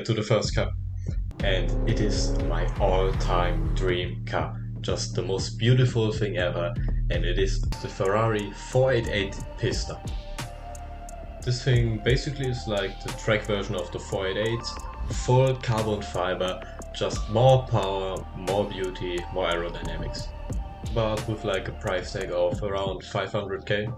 to the first car. And it is my all-time dream car. Just the most beautiful thing ever, and it is the Ferrari 488 Pista. This thing basically is like the track version of the 488, full carbon fiber, just more power, more beauty, more aerodynamics. But with like a price tag of around 500k.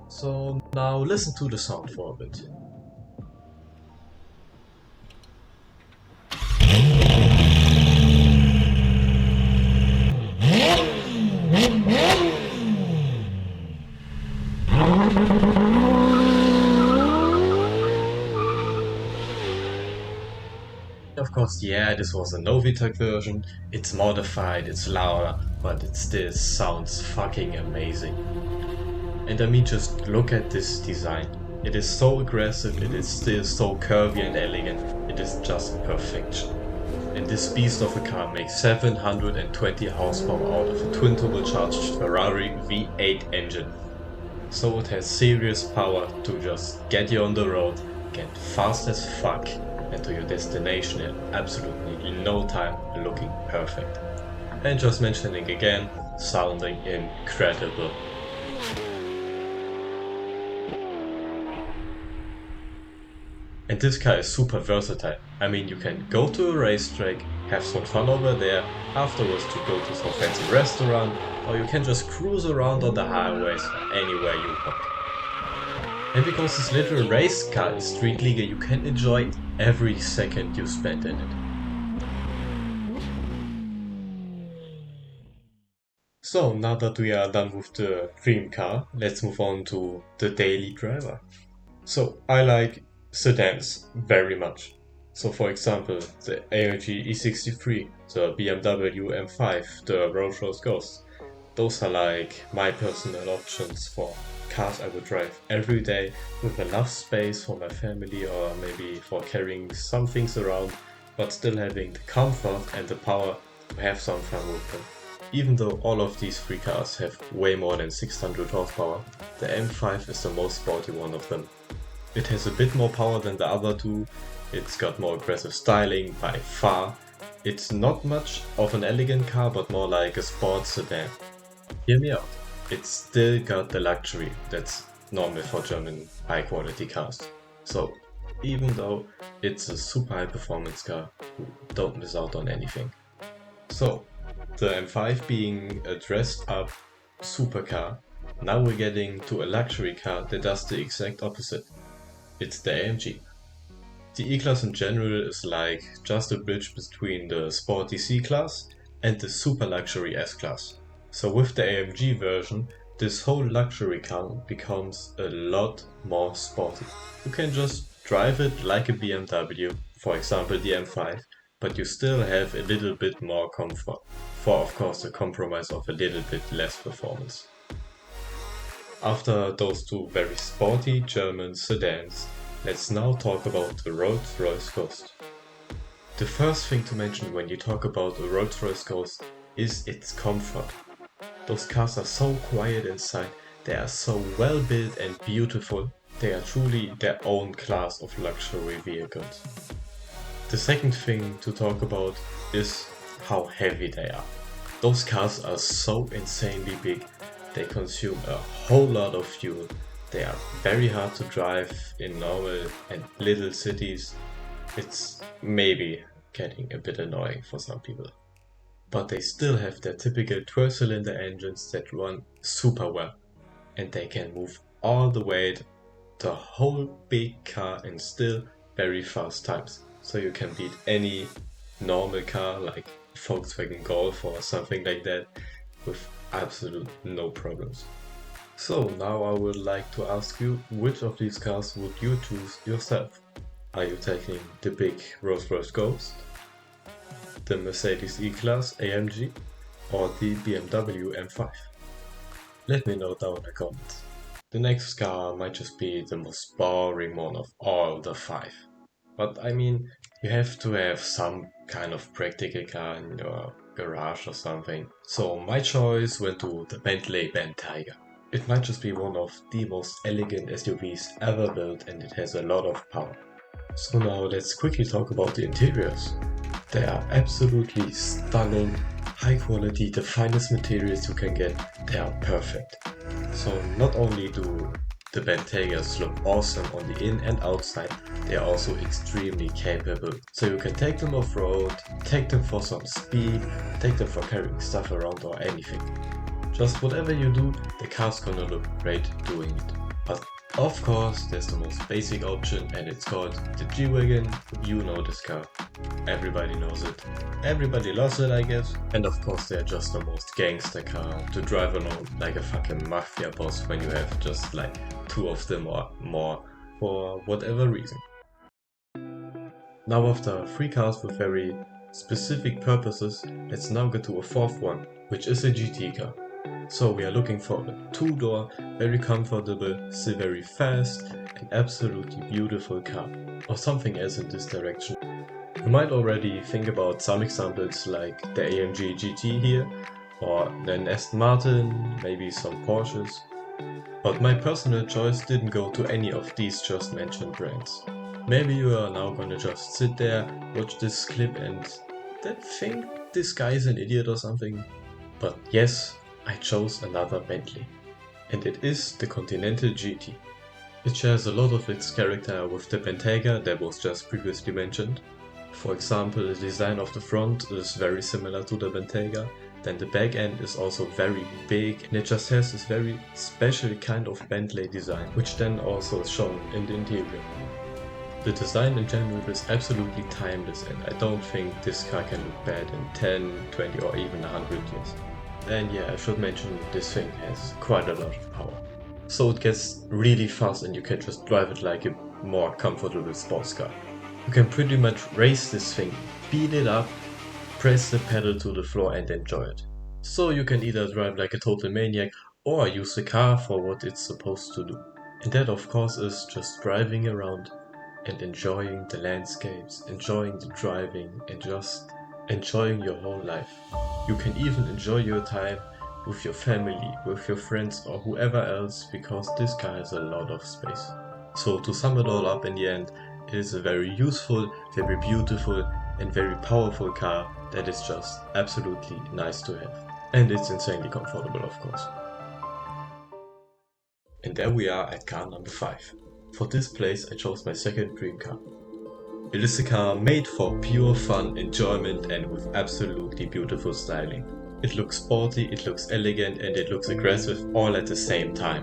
So now listen to the sound for a bit. Of course, yeah, this was a Novitec version, it's modified, it's louder, but it still sounds fucking amazing. And I mean, just look at this design. It is so aggressive, it is still so curvy and elegant, it is just perfection. And this beast of a car makes 720 horsepower out of a twin turbocharged Ferrari V8 engine. So it has serious power to just get you on the road, get fast as fuck, and to your destination in absolutely no time, looking perfect. And just mentioning again, sounding incredible. And this car is super versatile. I mean, you can go to a racetrack, have some fun over there, afterwards to go to some fancy restaurant, or you can just cruise around on the highways or anywhere you want. And because this little race car is street legal, you can enjoy every second you spend in it. So now that we are done with the dream car, let's move on to the daily driver. So I like sedans very much. So for example, the AMG E63, the BMW M5, the Rolls-Royce Ghost. Those are like my personal options for cars I would drive every day with enough space for my family or maybe for carrying some things around, but still having the comfort and the power to have some fun with them. Even though all of these three cars have way more than 600 horsepower, the M5 is the most sporty one of them. It has a bit more power than the other two, it's got more aggressive styling by far. It's not much of an elegant car, but more like a sports sedan. Hear me out. It's still got the luxury that's normal for German high quality cars. So even though it's a super high performance car, don't miss out on anything. So the M5 being a dressed up supercar, now we're getting to a luxury car that does the exact opposite. It's the AMG. The E-Class in general is like just a bridge between the sporty C-Class and the super luxury S-Class. So with the AMG version, this whole luxury car becomes a lot more sporty. You can just drive it like a BMW, for example the M5, but you still have a little bit more comfort, for of course the compromise of a little bit less performance. After those two very sporty German sedans, let's now talk about the Rolls-Royce Ghost. The first thing to mention when you talk about a Rolls-Royce Ghost is its comfort. Those cars are so quiet inside, they are so well built and beautiful, they are truly their own class of luxury vehicles. The second thing to talk about is how heavy they are. Those cars are so insanely big, they consume a whole lot of fuel, they are very hard to drive in normal and little cities. It's maybe getting a bit annoying for some people. But they still have their typical 12-cylinder engines that run super well, and they can move all the weight, the whole big car in still very fast times. So you can beat any normal car like Volkswagen Golf or something like that with absolute no problems. So now I would like to ask you, which of these cars would you choose yourself? Are you taking the big Rolls-Royce Ghost, the Mercedes E-Class AMG, or the BMW M5? Let me know down in the comments. The next car might just be the most boring one of all the five. But I mean, you have to have some kind of practical car in your garage or something. So my choice went to the Bentley Bentayga. It might just be one of the most elegant SUVs ever built, and it has a lot of power. So now let's quickly talk about the interiors. They are absolutely stunning, high quality, the finest materials you can get. They are perfect. So not only do the Bentegas look awesome on the in and outside, they are also extremely capable. So you can take them off-road, take them for some speed, take them for carrying stuff around or anything. Just whatever you do, the car's gonna look great doing it. But of course, there's the most basic option, and it's called the G-Wagon. You know this car. Everybody knows it. Everybody loves it, I guess. And of course, they're just the most gangster car to drive along like a fucking mafia boss when you have just like 2 of them or more for whatever reason. Now after 3 cars with very specific purposes, let's now get to a 4th one, which is a GT car. So we are looking for a 2-door, very comfortable, still very fast, and absolutely beautiful car, or something else in this direction. You might already think about some examples like the AMG GT here, or then Aston Martin, maybe some Porsches. But my personal choice didn't go to any of these just mentioned brands. Maybe you are now gonna just sit there, watch this clip and then think this guy is an idiot or something. But yes, I chose another Bentley, and it is the Continental GT. It shares a lot of its character with the Bentayga that was just previously mentioned. For example, the design of the front is very similar to the Bentayga, then the back end is also very big, and it just has this very special kind of Bentley design, which then also is shown in the interior. The design in general is absolutely timeless, and I don't think this car can look bad in 10, 20 or even 100 years. And yeah, I should mention this thing has quite a lot of power. So it gets really fast and you can just drive it like a more comfortable sports car. You can pretty much race this thing, speed it up, press the pedal to the floor and enjoy it. So you can either drive like a total maniac or use the car for what it's supposed to do. And that of course is just driving around and enjoying the landscapes, enjoying the driving and just enjoying your whole life. You can even enjoy your time with your family, with your friends or whoever else, because this car has a lot of space. So to sum it all up in the end, it is a very useful, very beautiful and very powerful car that is just absolutely nice to have. And it's insanely comfortable, of course. And there we are at car number 5. For this place I chose my second dream car. It is a car made for pure fun, enjoyment and with absolutely beautiful styling. It looks sporty, it looks elegant and it looks aggressive all at the same time.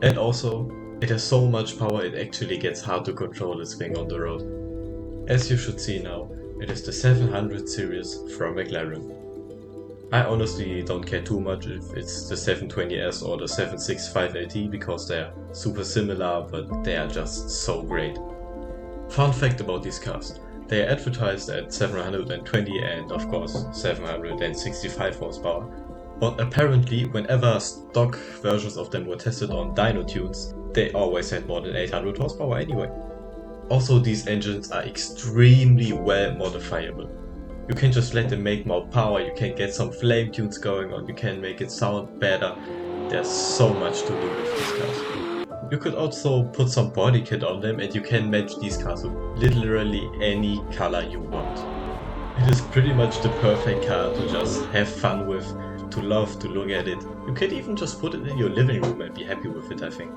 And also, it has so much power it actually gets hard to control this thing on the road. As you should see now, it is the 700 series from McLaren. I honestly don't care too much if it's the 720S or the 765LT because they are super similar, but they are just so great. Fun fact about these cars, they are advertised at 720 and of course 765 horsepower, but apparently whenever stock versions of them were tested on dyno tunes, they always had more than 800 horsepower anyway. Also these engines are extremely well modifiable. You can just let them make more power, you can get some flame tunes going on, you can make it sound better. There's so much to do with these cars. You could also put some body kit on them and you can match these cars with literally any color you want. It is pretty much the perfect car to just have fun with, to love, to look at it. You can even just put it in your living room and be happy with it, I think.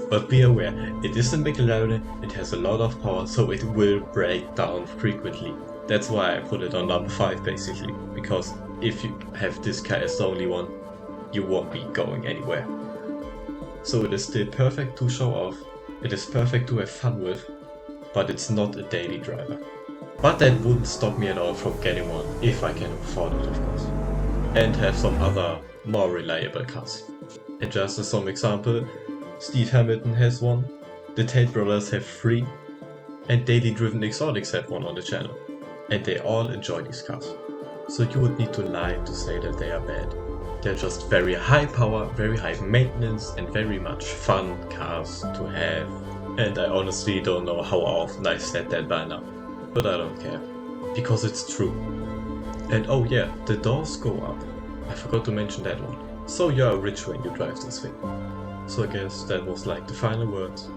But be aware, it is a McLaren, it has a lot of power, so it will break down frequently. That's why I put it on number 5 basically, because if you have this car as the only one, you won't be going anywhere. So it is still perfect to show off, it is perfect to have fun with, but it's not a daily driver. But that wouldn't stop me at all from getting one, if I can afford it of course. And have some other, more reliable cars. And just as some example, Steve Hamilton has one, the Tate brothers have 3, and Daily Driven Exotics have one on the channel. And they all enjoy these cars. So you would need to lie to say that they are bad. They're just very high power, very high maintenance and very much fun cars to have. And I honestly don't know how often I said that by now. But I don't care. Because it's true. And oh yeah, the doors go up. I forgot to mention that one. So you're rich when you drive this thing. So I guess that was like the final words.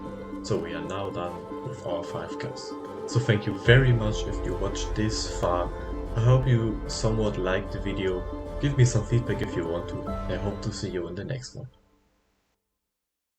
So we are now done with our 5 cars. So thank you very much if you watched this far. I hope you somewhat liked the video. Give me some feedback if you want to. I hope to see you in the next one.